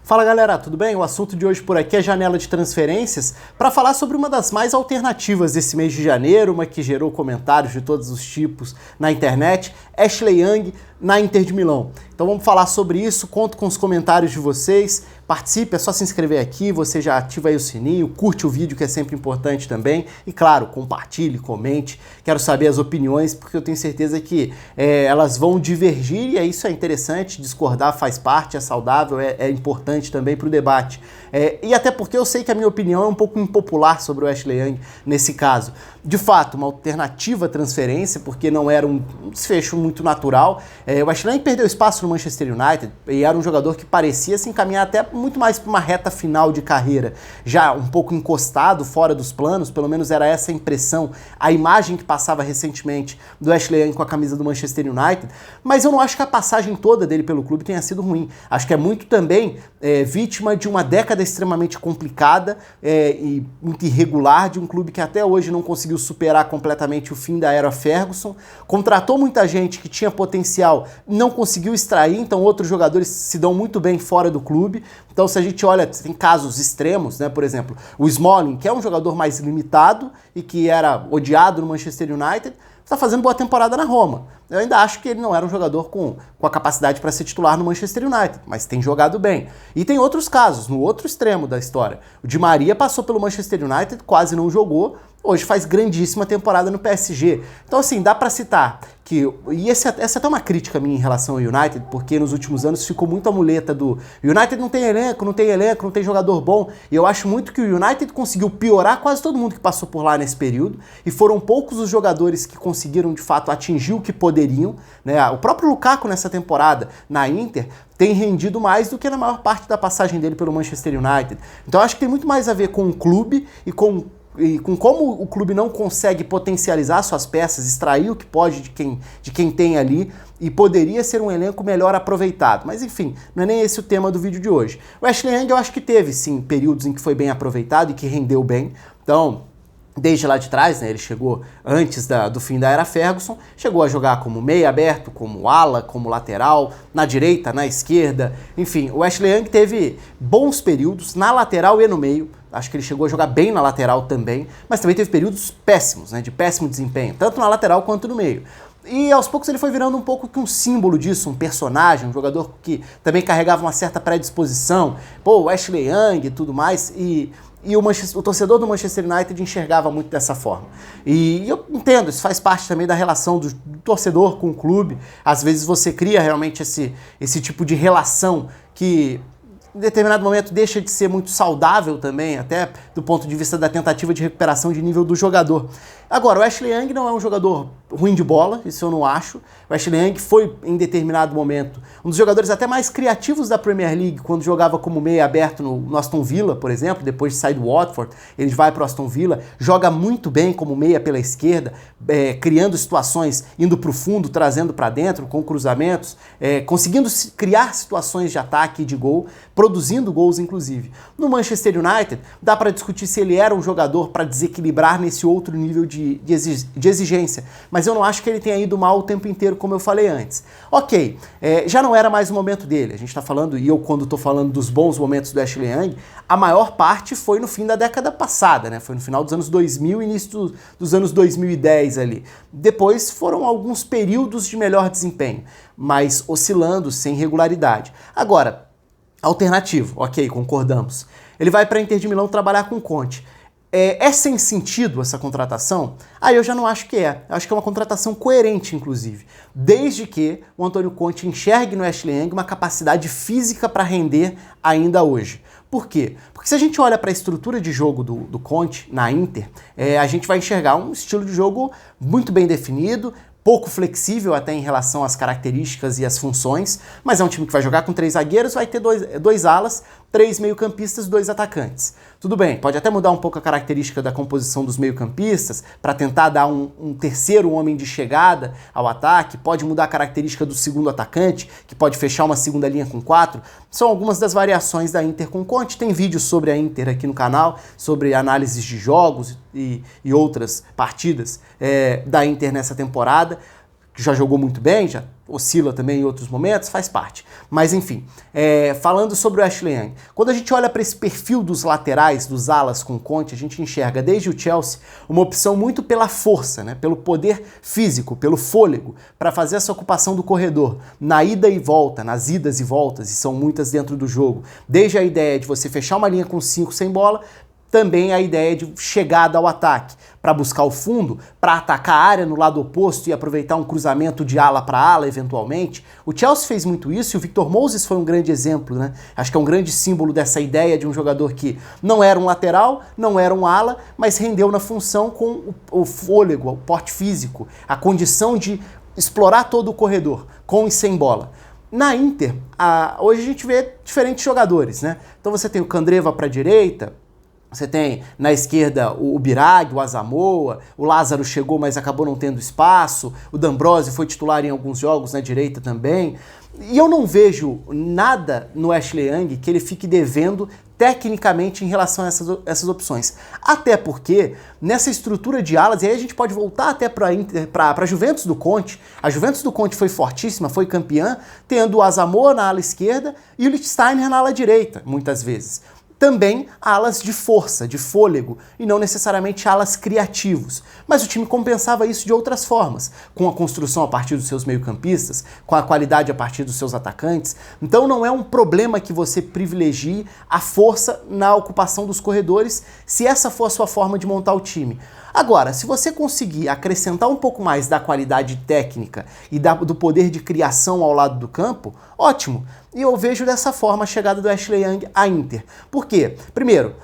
Fala galera, tudo bem? O assunto de hoje por aqui é janela de transferências para falar sobre uma das mais alternativas desse mês de janeiro, uma que gerou comentários de todos os tipos na internet, Ashley Young na Inter de Milão. Então vamos falar sobre isso, conto com os comentários de vocês, participe, é só se inscrever aqui, você já ativa aí o sininho, curte o vídeo que é sempre importante também e claro, compartilhe, comente, quero saber as opiniões porque eu tenho certeza que elas vão divergir e isso é interessante, discordar faz parte, é saudável, é importante também para o debate. E até porque eu sei que a minha opinião é um pouco impopular sobre o Ashley Young nesse caso. De fato, uma alternativa à transferência, porque não era um desfecho muito natural. O Ashley Young perdeu espaço no Manchester United e era um jogador que parecia se encaminhar até muito mais para uma reta final de carreira, já um pouco encostado, fora dos planos, pelo menos era essa a impressão, a imagem que passava recentemente do Ashley Young com a camisa do Manchester United, mas eu não acho que a passagem toda dele pelo clube tenha sido ruim. Acho que é muito também vítima de uma década extremamente complicada e muito irregular, de um clube que até hoje não conseguiu superar completamente o fim da era Ferguson, contratou muita gente que tinha potencial, não conseguiu extrair, então outros jogadores se dão muito bem fora do clube. Então se a gente olha, tem casos extremos, né? Por exemplo, o Smalling, que é um jogador mais limitado e que era odiado no Manchester United, está fazendo boa temporada na Roma. Eu ainda acho que ele não era um jogador com a capacidade para ser titular no Manchester United, mas tem jogado bem. E tem outros casos, no outro extremo da história. O Di Maria passou pelo Manchester United, quase não jogou, hoje faz grandíssima temporada no PSG. Então assim, dá para citar que, e essa é até uma crítica minha em relação ao United, porque nos últimos anos ficou muito a muleta do United não tem elenco, não tem jogador bom, e eu acho muito que o United conseguiu piorar quase todo mundo que passou por lá nesse período, e foram poucos os jogadores que conseguiram de fato atingir o que poderiam, né? O próprio Lukaku nessa temporada na Inter tem rendido mais do que na maior parte da passagem dele pelo Manchester United. Então eu acho que tem muito mais a ver com o clube e com como o clube não consegue potencializar suas peças, extrair o que pode de quem tem ali, e poderia ser um elenco melhor aproveitado. Mas enfim, não é nem esse o tema do vídeo de hoje. O Ashley Young eu acho que teve sim períodos em que foi bem aproveitado e que rendeu bem. Então, desde lá de trás, né, ele chegou antes do fim da era Ferguson, chegou a jogar como meia aberto, como ala, como lateral, na direita, na esquerda, enfim, o Ashley Young teve bons períodos na lateral e no meio. Acho que ele chegou a jogar bem na lateral também, mas também teve períodos péssimos, né, de péssimo desempenho, tanto na lateral quanto no meio. E aos poucos ele foi virando um pouco que um símbolo disso, um personagem, um jogador que também carregava uma certa predisposição. Pô, o Ashley Young e tudo mais, e o torcedor do Manchester United enxergava muito dessa forma. E eu entendo, isso faz parte também da relação do torcedor com o clube. Às vezes você cria realmente esse tipo de relação que em determinado momento deixa de ser muito saudável também, até do ponto de vista da tentativa de recuperação de nível do jogador. Agora, o Ashley Young não é um jogador ruim de bola, isso eu não acho. O Ashley Young foi, em determinado momento, um dos jogadores até mais criativos da Premier League, quando jogava como meia aberto no Aston Villa, por exemplo, depois de sair do Watford, ele vai para o Aston Villa, joga muito bem como meia pela esquerda, criando situações, indo para o fundo, trazendo para dentro, com cruzamentos, conseguindo criar situações de ataque e de gol, produzindo gols inclusive. No Manchester United, dá para discutir se ele era um jogador para desequilibrar nesse outro nível de exigência, mas eu não acho que ele tenha ido mal o tempo inteiro, como eu falei antes. Ok, já não era mais o momento dele, a gente está falando, e eu quando estou falando dos bons momentos do Ashley Young, a maior parte foi no fim da década passada, né? Foi no final dos anos 2000 e início dos anos 2010 ali. Depois foram alguns períodos de melhor desempenho, mas oscilando, sem regularidade. Agora, alternativo, ok, concordamos. Ele vai para a Inter de Milão trabalhar com o Conte. É sem sentido essa contratação? Eu já não acho que é. Eu acho que é uma contratação coerente, inclusive. Desde que o Antônio Conte enxergue no Ashley Young uma capacidade física para render ainda hoje. Por quê? Porque se a gente olha para a estrutura de jogo do Conte na Inter, a gente vai enxergar um estilo de jogo muito bem definido, pouco flexível até em relação às características e às funções, mas é um time que vai jogar com 3 zagueiros, vai ter dois alas, 3 meio-campistas, 2 atacantes. Tudo bem, pode até mudar um pouco a característica da composição dos meio-campistas para tentar dar um terceiro homem de chegada ao ataque, pode mudar a característica do segundo atacante, que pode fechar uma segunda linha com 4. São algumas das variações da Inter com Conte. Tem vídeos sobre a Inter aqui no canal, sobre análises de jogos e outras partidas da Inter nessa temporada, que já jogou muito bem, já oscila também em outros momentos, faz parte. Mas enfim, falando sobre o Ashley Young, quando a gente olha para esse perfil dos laterais, dos alas com Conte, a gente enxerga desde o Chelsea uma opção muito pela força, né, pelo poder físico, pelo fôlego, para fazer essa ocupação do corredor, na ida e volta, nas idas e voltas, e são muitas dentro do jogo. Desde a ideia de você fechar uma linha com 5 sem bola, também a ideia de chegada ao ataque, para buscar o fundo, para atacar a área no lado oposto e aproveitar um cruzamento de ala para ala, eventualmente. O Chelsea fez muito isso e o Victor Moses foi um grande exemplo, né? Acho que é um grande símbolo dessa ideia de um jogador que não era um lateral, não era um ala, mas rendeu na função com o fôlego, o porte físico, a condição de explorar todo o corredor, com e sem bola. Na Inter, hoje a gente vê diferentes jogadores, né? Então você tem o Candreva para a direita, você tem na esquerda o Birag, o Asamoah, o Lázaro chegou, mas acabou não tendo espaço, o D'Ambrosio foi titular em alguns jogos na direita também. E eu não vejo nada no Ashley Young que ele fique devendo tecnicamente em relação a essas opções. Até porque, nessa estrutura de alas, e aí a gente pode voltar até para a Juventus do Conte. A Juventus do Conte foi fortíssima, foi campeã, tendo o Asamoah na ala esquerda e o Lichtsteiner na ala direita, muitas vezes. Também alas de força, de fôlego, e não necessariamente alas criativos. Mas o time compensava isso de outras formas, com a construção a partir dos seus meio-campistas, com a qualidade a partir dos seus atacantes. Então não é um problema que você privilegie a força na ocupação dos corredores, se essa for a sua forma de montar o time. Agora, se você conseguir acrescentar um pouco mais da qualidade técnica e do poder de criação ao lado do campo, ótimo. E eu vejo dessa forma a chegada do Ashley Young à Inter. Por quê? Primeiro,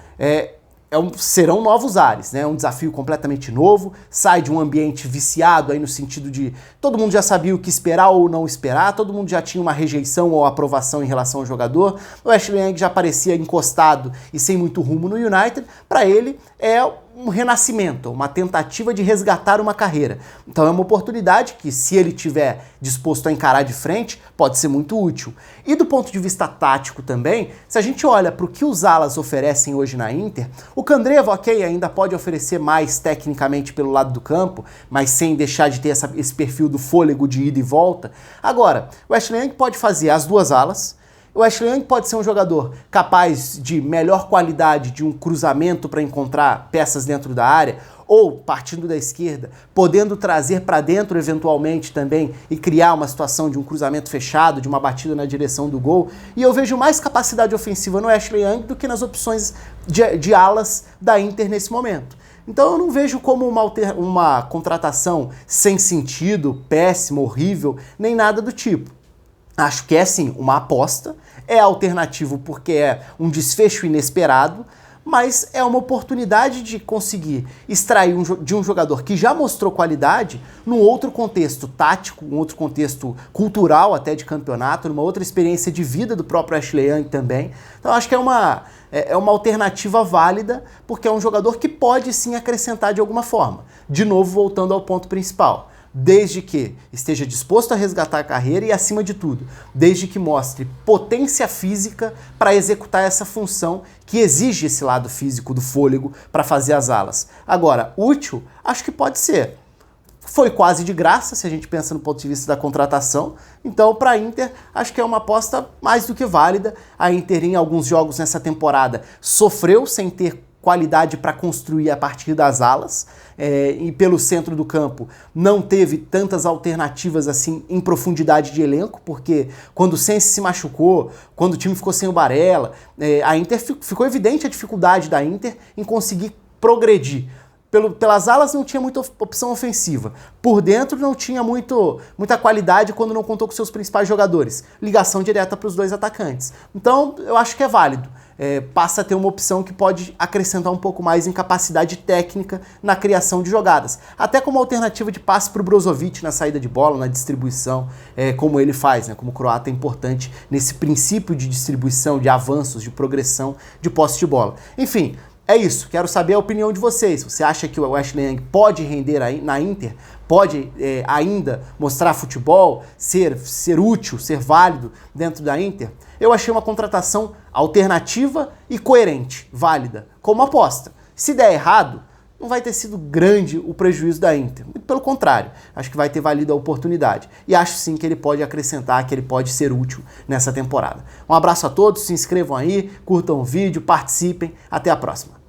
serão novos ares, né? Um desafio completamente novo, sai de um ambiente viciado aí no sentido de todo mundo já sabia o que esperar ou não esperar, todo mundo já tinha uma rejeição ou aprovação em relação ao jogador. O Ashley Young já parecia encostado e sem muito rumo no United. Para ele é um renascimento, uma tentativa de resgatar uma carreira. Então é uma oportunidade que, se ele tiver disposto a encarar de frente, pode ser muito útil. E do ponto de vista tático também, se a gente olha para o que os alas oferecem hoje na Inter, o Candreva, ok, ainda pode oferecer mais tecnicamente pelo lado do campo, mas sem deixar de ter esse perfil do fôlego de ida e volta. Agora, o Ashley Young pode fazer as duas alas. O Ashley Young pode ser um jogador capaz de melhor qualidade de um cruzamento para encontrar peças dentro da área, ou partindo da esquerda, podendo trazer para dentro eventualmente também e criar uma situação de um cruzamento fechado, de uma batida na direção do gol. E eu vejo mais capacidade ofensiva no Ashley Young do que nas opções de alas da Inter nesse momento. Então eu não vejo como uma contratação sem sentido, péssima, horrível, nem nada do tipo. Acho que é sim uma aposta, é alternativo porque é um desfecho inesperado, mas é uma oportunidade de conseguir extrair de um jogador que já mostrou qualidade num outro contexto tático, um outro contexto cultural até de campeonato, numa outra experiência de vida do próprio Ashley Young também. Então acho que é uma alternativa válida, porque é um jogador que pode sim acrescentar de alguma forma. De novo, voltando ao ponto principal. Desde que esteja disposto a resgatar a carreira e, acima de tudo, desde que mostre potência física para executar essa função que exige esse lado físico do fôlego para fazer as alas. Agora, útil, acho que pode ser. Foi quase de graça, se a gente pensa no ponto de vista da contratação. Então, para a Inter, acho que é uma aposta mais do que válida. A Inter, em alguns jogos nessa temporada, sofreu sem ter qualidade para construir a partir das alas, e pelo centro do campo não teve tantas alternativas assim em profundidade de elenco, porque quando o Sensi se machucou, quando o time ficou sem o Barella, a Inter ficou evidente a dificuldade da Inter em conseguir progredir. Pelas alas não tinha muita opção ofensiva. Por dentro não tinha muita qualidade quando não contou com seus principais jogadores. Ligação direta para os dois atacantes. Então eu acho que é válido. Passa a ter uma opção que pode acrescentar um pouco mais em capacidade técnica na criação de jogadas. Até como alternativa de passe para o Brozovic na saída de bola, na distribuição, como ele faz, né? Como o croata é importante nesse princípio de distribuição, de avanços, de progressão, de posse de bola. Enfim, é isso. Quero saber a opinião de vocês. Você acha que o Ashley Young pode render na Inter? Pode ainda mostrar futebol, ser útil, ser válido dentro da Inter? Eu achei uma contratação alternativa e coerente, válida, como aposta. Se der errado, não vai ter sido grande o prejuízo da Inter. Muito pelo contrário, acho que vai ter valido a oportunidade. E acho sim que ele pode acrescentar, que ele pode ser útil nessa temporada. Um abraço a todos, se inscrevam aí, curtam o vídeo, participem. Até a próxima.